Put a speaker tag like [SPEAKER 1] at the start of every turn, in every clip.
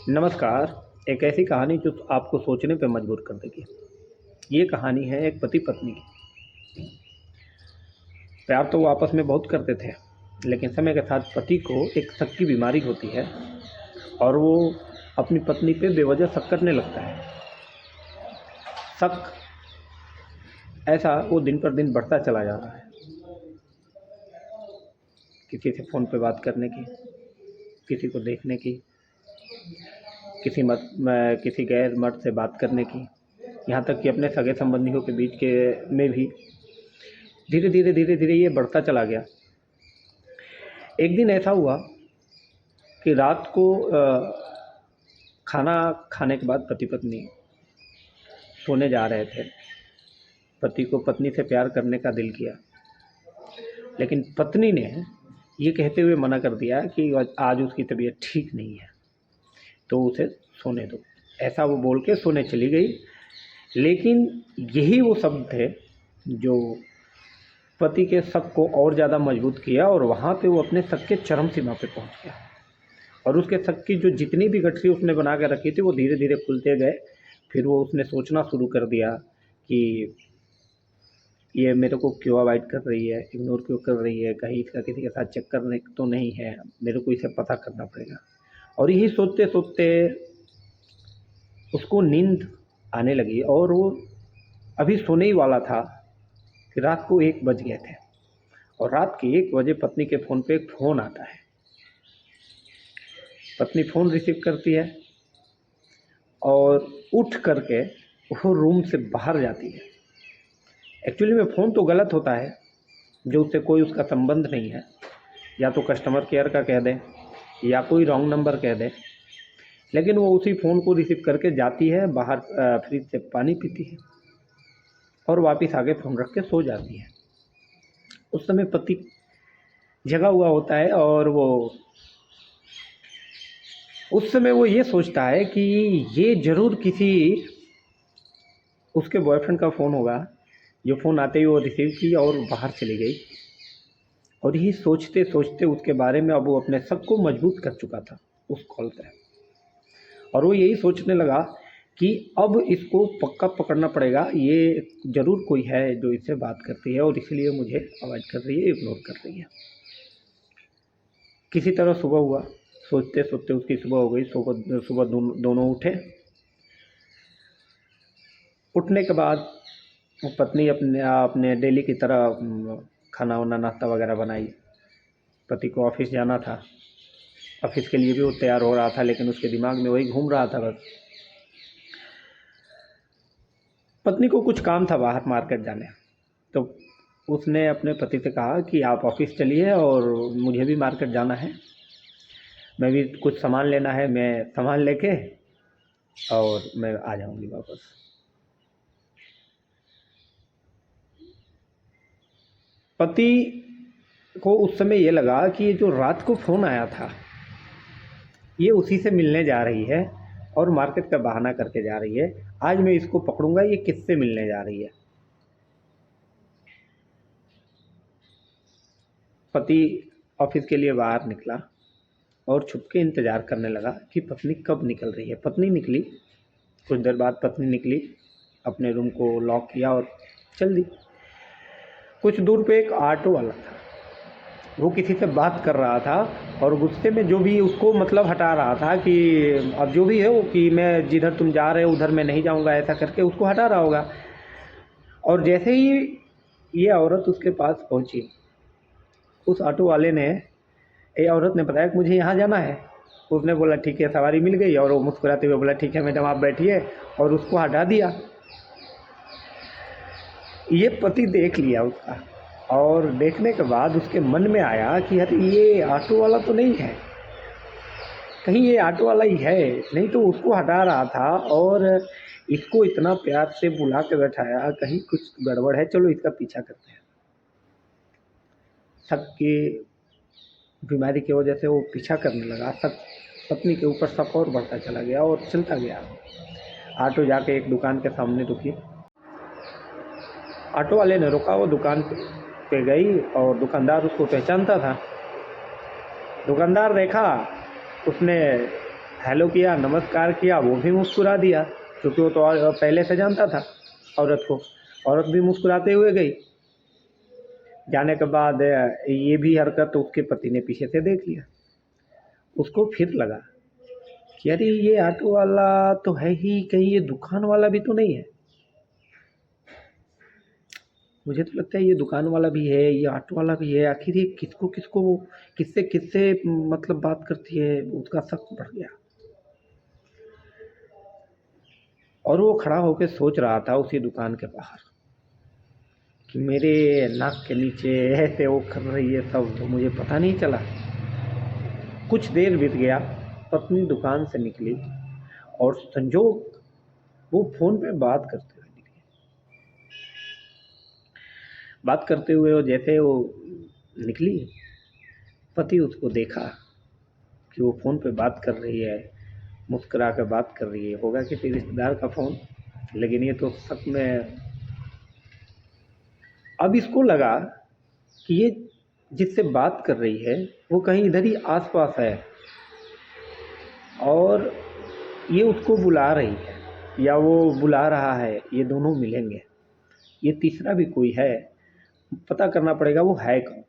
[SPEAKER 1] नमस्कार। एक ऐसी कहानी जो आपको सोचने पे मजबूर कर देगी। ये कहानी है एक पति पत्नी की। प्यार तो वो आपस में बहुत करते थे, लेकिन समय के साथ पति को एक शक की बीमारी होती है और वो अपनी पत्नी पे बेवजह शक करने लगता है। शक ऐसा वो दिन पर दिन बढ़ता चला जा रहा है। किसी से फ़ोन पे बात करने की, किसी को देखने की, किसी गैर मर्द से बात करने की, यहाँ तक कि अपने सगे संबंधियों के बीच के में भी धीरे धीरे ये बढ़ता चला गया। एक दिन ऐसा हुआ कि रात को खाना खाने के बाद पति पत्नी सोने जा रहे थे। पति को पत्नी से प्यार करने का दिल किया, लेकिन पत्नी ने ये कहते हुए मना कर दिया कि आज उसकी तबीयत ठीक नहीं है, तो उसे सोने दो। ऐसा वो बोल के सोने चली गई। लेकिन यही वो शब्द थे जो पति के शक को और ज़्यादा मजबूत किया और वहाँ पे वो अपने शक के चरम सीमा पे पहुँच गया। और उसके शक की जो जितनी भी गठरी उसने बना के रखी थी वो धीरे धीरे खुलते गए। फिर वो उसने सोचना शुरू कर दिया कि ये मेरे को क्यों अवॉइड कर रही है, इग्नोर क्यों कर रही है, कहीं इसका किसी के साथ चक्कर तो नहीं है, मेरे को इसे पता करना पड़ेगा। और यही सोचते सोचते उसको नींद आने लगी और वो अभी सोने ही वाला था कि रात को 1 बज गए थे। और रात के 1 बजे पत्नी के फ़ोन पे एक फ़ोन आता है। पत्नी फ़ोन रिसीव करती है और उठ करके वो रूम से बाहर जाती है। एक्चुअली में फ़ोन तो गलत होता है, जो उससे कोई उसका संबंध नहीं है। या तो कस्टमर केयर का कह दे या कोई रॉन्ग नंबर कह दे, लेकिन वो उसी फ़ोन को रिसीव करके जाती है, बाहर फ्रिज से पानी पीती है और वापस आके फ़ोन रख के सो जाती है। उस समय पति जगा हुआ होता है और उस समय वो ये सोचता है कि ये ज़रूर किसी उसके बॉयफ्रेंड का फ़ोन होगा, जो फ़ोन आते ही वो रिसीव की और बाहर चली गई। और यही सोचते सोचते उसके बारे में अब वो अपने शक को मजबूत कर चुका था उस कॉल से। और वो यही सोचने लगा कि अब इसको पक्का पकड़ना पड़ेगा, ये ज़रूर कोई है जो इससे बात करती है और इसलिए मुझे अवॉइड कर रही है, इग्नोर कर रही है। किसी तरह सुबह हुआ, सोचते सोचते उसकी सुबह हो गई। सुबह दोनों उठे। उठने के बाद वो पत्नी अपने डेली की तरह खाना वाना नाश्ता वगैरह बनाई। पति को ऑफिस जाना था, ऑफिस के लिए भी वो तैयार हो रहा था, लेकिन उसके दिमाग में वही घूम रहा था बस। पत्नी को कुछ काम था बाहर मार्केट जाने, तो उसने अपने पति से कहा कि आप ऑफिस चलिए और मुझे भी मार्केट जाना है, मैं भी कुछ सामान लेना है, मैं सामान लेके और मैं आ जाऊंगी वापस। पति को उस समय ये लगा कि ये जो रात को फ़ोन आया था ये उसी से मिलने जा रही है और मार्केट का बहाना करके जा रही है। आज मैं इसको पकड़ूंगा, ये किससे मिलने जा रही है। पति ऑफिस के लिए बाहर निकला और छुप के इंतज़ार करने लगा कि पत्नी कब निकल रही है। पत्नी निकली, कुछ देर बाद पत्नी निकली, अपने रूम को लॉक किया और चल दी। कुछ दूर पे एक ऑटो वाला था, वो किसी से बात कर रहा था और गुस्से में जो भी उसको मतलब हटा रहा था कि अब जो भी है वो कि मैं जिधर तुम जा रहे हो उधर मैं नहीं जाऊंगा, ऐसा करके उसको हटा रहा होगा। और जैसे ही ये औरत उसके पास पहुंची, उस ऑटो वाले ने, ये औरत ने बताया कि मुझे यहाँ जाना है। उसने बोला ठीक है, सवारी मिल गई और वो मुस्कुराते हुए बोला ठीक है मैडम आप बैठिए, और उसको हटा दिया। ये पति देख लिया उसका, और देखने के बाद उसके मन में आया कि अरे ये ऑटो वाला तो नहीं है, कहीं ये ऑटो वाला ही है, नहीं तो उसको हटा रहा था और इसको इतना प्यार से बुला के बैठाया, कहीं कुछ गड़बड़ है, चलो इसका पीछा करते हैं। शक की बीमारी की वजह से वो पीछा करने लगा। शक, पत्नी के ऊपर शक और बढ़ता चला गया और चलता गया। ऑटो जाके एक दुकान के सामने रुकी। ऑटो वाले ने रोका, वो दुकान पे गई और दुकानदार उसको पहचानता था। दुकानदार देखा, उसने हेलो किया, नमस्कार किया, वो भी मुस्कुरा दिया, क्योंकि वो तो पहले से जानता था औरत को। औरत भी मुस्कुराते हुए गई। जाने के बाद ये भी हरकत उसके पति ने पीछे से देख लिया। उसको फिर लगा कि अरे ये ऑटो वाला तो है ही, कहीं ये दुकान वाला भी तो नहीं है। मुझे तो लगता है ये दुकान वाला भी है, ये ऑटो वाला भी है। आखिर ये किसको किसको किससे किससे मतलब बात करती है, उसका शक बढ़ गया। और वो खड़ा होकर सोच रहा था उसी दुकान के बाहर कि मेरे नाक के नीचे ऐसे वो कर रही है सब, तो मुझे पता नहीं चला। कुछ देर बीत गया, पत्नी दुकान से निकली और संजोग वो फोन पे बात करते हुए निकली। बात करते हुए वो जैसे वो निकली, पति उसको देखा कि वो फ़ोन पे बात कर रही है, मुस्कुरा कर बात कर रही है। होगा किसी रिश्तेदार का फ़ोन, लेकिन ये तो सच में। अब इसको लगा कि ये जिससे बात कर रही है वो कहीं इधर ही आसपास है और ये उसको बुला रही है या वो बुला रहा है, ये दोनों मिलेंगे। ये तीसरा भी कोई है, पता करना पड़ेगा वो है कौन।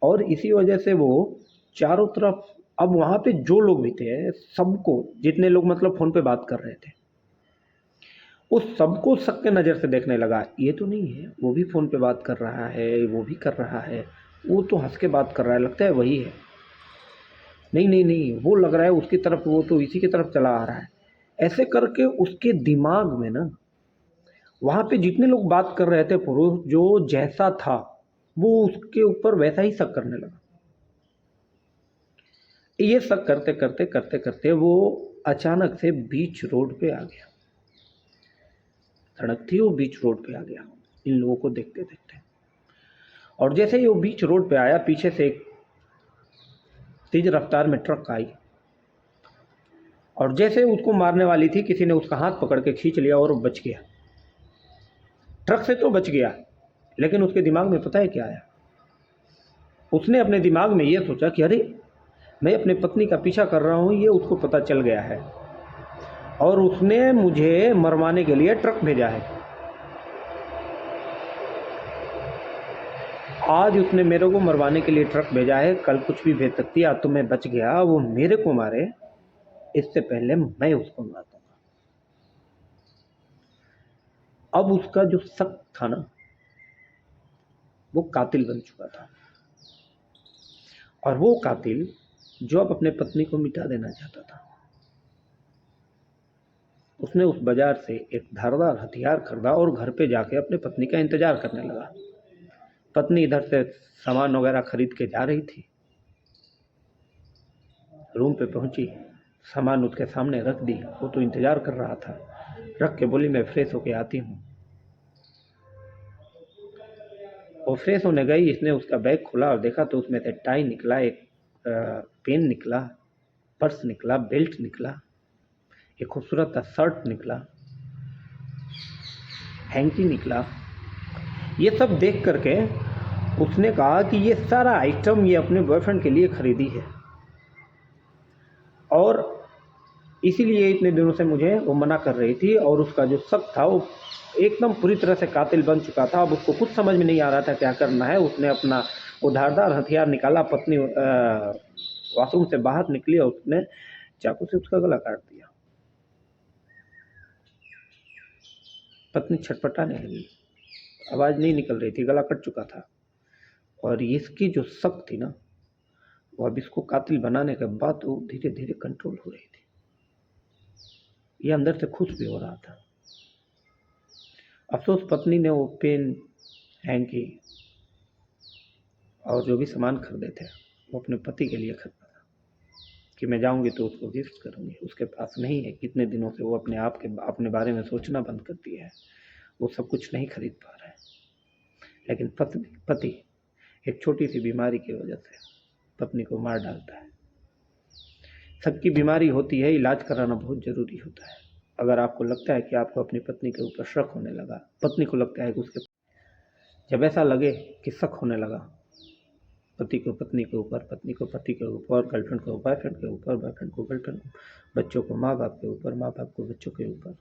[SPEAKER 1] और इसी वजह से वो चारों तरफ, अब वहाँ पे जो लोग भी थे सबको, जितने लोग मतलब फ़ोन पे बात कर रहे थे, उस सबको शक के नज़र से देखने लगा। ये तो नहीं है, वो भी फ़ोन पे बात कर रहा है, वो भी कर रहा है, वो तो हंस के बात कर रहा है, लगता है वही है। नहीं नहीं नहीं, वो लग रहा है उसकी तरफ, वो तो इसी की तरफ चला आ रहा है। ऐसे करके उसके दिमाग में ना, वहाँ पे जितने लोग बात कर रहे थे पुरुष, जो जैसा था वो उसके ऊपर वैसा ही शक करने लगा। ये शक करते करते करते करते वो अचानक से बीच रोड पे आ गया। सड़क थी, वो बीच रोड पे आ गया इन लोगों को देखते देखते। और जैसे ही वो बीच रोड पे आया, पीछे से एक तेज रफ्तार में ट्रक आई और जैसे उसको मारने वाली थी, किसी ने उसका हाथ पकड़ के खींच लिया और वो बच गया। ट्रक से तो बच गया, लेकिन उसके दिमाग में पता है क्या आया? उसने अपने दिमाग में ये सोचा कि अरे मैं अपने पत्नी का पीछा कर रहा हूँ, ये उसको पता चल गया है और उसने मुझे मरवाने के लिए ट्रक भेजा है। आज उसने मेरे को मरवाने के लिए ट्रक भेजा है, कल कुछ भी भेज सकती है। आज तो मैं बच गया, वो मेरे को मारे इससे पहले मैं उसको मार दूंगा। अब उसका जो शक था ना, वो कातिल बन चुका था। और वो कातिल जो अब अपने पत्नी को मिटा देना चाहता था। उसने उस बाजार से एक धारदार हथियार खरीदा और घर पे जाके अपने पत्नी का इंतजार करने लगा। पत्नी इधर से सामान वगैरह खरीद के जा रही थी। रूम पे पहुंची, सामान उसके सामने रख दी, वो तो इंतजार कर रहा था। रख के बोली मैं फ्रेश होके आती हूँ। वो फ्रेश होने गई, इसने उसका बैग खोला और देखा तो उसमें से टाई निकला, एक पेन निकला, पर्स निकला, बेल्ट निकला, एक खूबसूरत सा शर्ट निकला, हैंकी निकला। ये सब देख करके उसने कहा कि ये सारा आइटम ये अपने बॉयफ्रेंड के लिए खरीदी है और इसीलिए इतने दिनों से मुझे वो मना कर रही थी। और उसका जो शक था वो एकदम पूरी तरह से कातिल बन चुका था। अब उसको कुछ समझ में नहीं आ रहा था क्या करना है। उसने अपना वो धारदार हथियार निकाला, पत्नी वॉशरूम से बाहर निकली और उसने चाकू से उसका गला काट दिया। पत्नी छटपटाने लगी, आवाज़ नहीं निकल रही थी, गला कट चुका था। और इसकी जो शक थी ना, वो अब इसको कातिल बनाने के बाद वो धीरे धीरे कंट्रोल हो रही थी। ये अंदर से खुश भी हो रहा था। अफसोस पत्नी ने वो पेन, हैंकी और जो भी सामान खरीदे थे वो अपने पति के लिए खरीदा था कि मैं जाऊंगी तो उसको गिफ्ट करूंगी। उसके पास नहीं है, कितने दिनों से वो अपने बारे में सोचना बंद कर दिया है, वो सब कुछ नहीं खरीद पा रहा है। लेकिन पति एक छोटी सी बीमारी की वजह से पत्नी को मार डालता है। सबकी बीमारी होती है, इलाज कराना बहुत ज़रूरी होता है। अगर आपको लगता है कि आपको अपनी पत्नी के ऊपर शक होने लगा, पत्नी को लगता है कि उसके, जब ऐसा लगे कि शक होने लगा, पति को पत्नी के ऊपर, पत्नी को पति के ऊपर, गर्लफ्रेंड को बॉयफ्रेंड के ऊपर, बॉयफ्रेंड को गर्लफ्रेंड, बच्चों को माँ बाप के ऊपर, माँ बाप को बच्चों के ऊपर।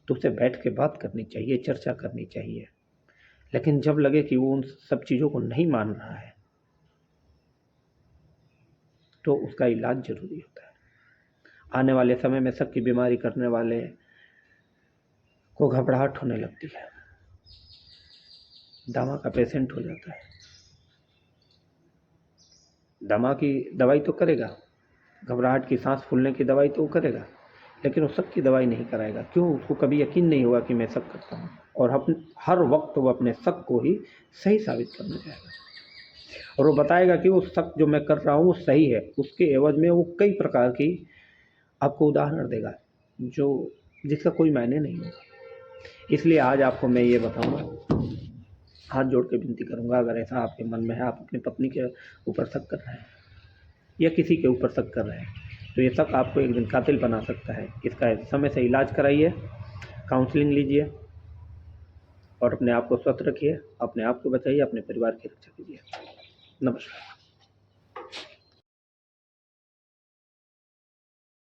[SPEAKER 1] तो उससे बैठ के बात करनी चाहिए, चर्चा करनी चाहिए। लेकिन जब लगे कि वो उन सब चीज़ों को नहीं मान रहा है तो उसका इलाज ज़रूरी होता है। आने वाले समय में शक की बीमारी करने वाले को घबराहट होने लगती है, दमा का पेशेंट हो जाता है। दमा की दवाई तो करेगा, घबराहट की, सांस फूलने की दवाई तो वो करेगा, लेकिन वो शक की दवाई नहीं कराएगा। क्यों? उसको कभी यकीन नहीं होगा कि मैं शक करता हूँ, और हर वक्त वो अपने शक को ही सही साबित करने जाएगा। और वो बताएगा कि वो शक जो मैं कर रहा हूँ वो सही है। उसके एवज में वो कई प्रकार की आपको उदाहरण देगा जिसका कोई मायने नहीं होगा। इसलिए आज आपको मैं ये बताऊंगा, हाथ जोड़ के विनती करूंगा, अगर ऐसा आपके मन में है, आप अपनी पत्नी के ऊपर शक कर रहे हैं या किसी के ऊपर शक कर रहे हैं, तो ये शक आपको एक दिन कातिल बना सकता है। इसका समय से इलाज कराइए, काउंसलिंग लीजिए और अपने आप को स्वस्थ रखिए, अपने आप को बचाइए, अपने परिवार की रक्षा कीजिए। नमस्कार।